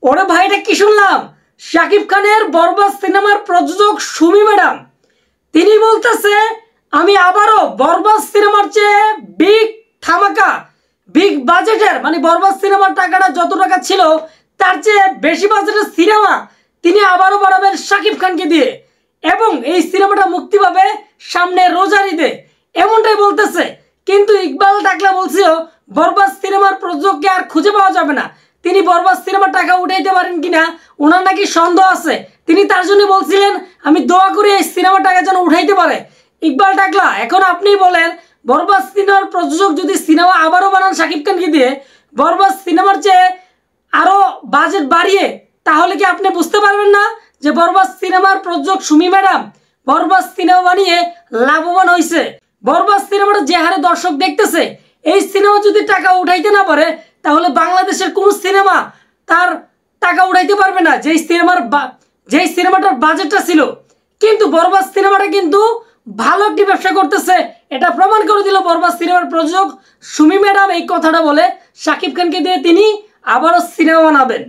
ওরে ভাই, এটা কি শুনলাম? শাকিব খানের বরবাদ সিনেমার প্রযোজক সুমি ম্যাডাম তিনি বলতেছে আমি আবারও বরবাদ সিনেমার চেয়ে বিগ ধামাকা, বিগ বাজেটের, মানে বরবাদ সিনেমার টাকাটা যত টাকা ছিল তার চেয়ে বেশি বাজেটের সিনেমা তিনি আবারও বানাবেন শাকিব খানকে দিয়ে, এবং এই সিনেমাটা মুক্তি পাবে সামনে রোজার ঈদে, এমনটাই বলতেছে। কিন্তু ইকবাল টাকলা বলছিল বরবাদ সিনেমার প্রযোজককে আর খুঁজে পাওয়া যাবে না, তিনি বরবাদ সিনেমার টাকা উঠাইতে পারেন কিনা ওনার নাকি সন্দেহ আছে। তিনি তার জন্য বলছিলেন আমি দোয়া করি এই সিনেমার টাকা যেন উঠাইতে পারে। ইকবাল টাকলা, এখন আপনি বলেন বরবাদ সিনেমার প্রযোজক যদি সিনেমা আবারও বানান শাকিব খানকে দিয়ে বরবাদ সিনেমার চেয়ে আরো বাজেট বাড়িয়ে, তাহলে কি আপনি বুঝতে পারবেন না যে বরবাদ সিনেমার প্রযোজক সুমি ম্যাডাম বরবাদ সিনেমা বানিয়ে লাভবান হয়েছে? বরবাদ সিনেমাটা যে হারে দর্শক দেখতেছে, এই সিনেমা যদি টাকা উঠাইতে না পারে তাহলে বাংলাদেশের কোন সিনেমা তার টাকা উঠাইতে পারবে না যেই সিনেমাটার বাজেটটা ছিল। কিন্তু বরবাদ সিনেমাটা কিন্তু ভালো একটি ব্যবসা করতেছে, এটা প্রমাণ করে দিল বরবাদ সিনেমার প্রযোজক সুমি ম্যাডাম এই কথাটা বলে শাকিব খানকে দিয়ে তিনি আবারও সিনেমা বানাবেন।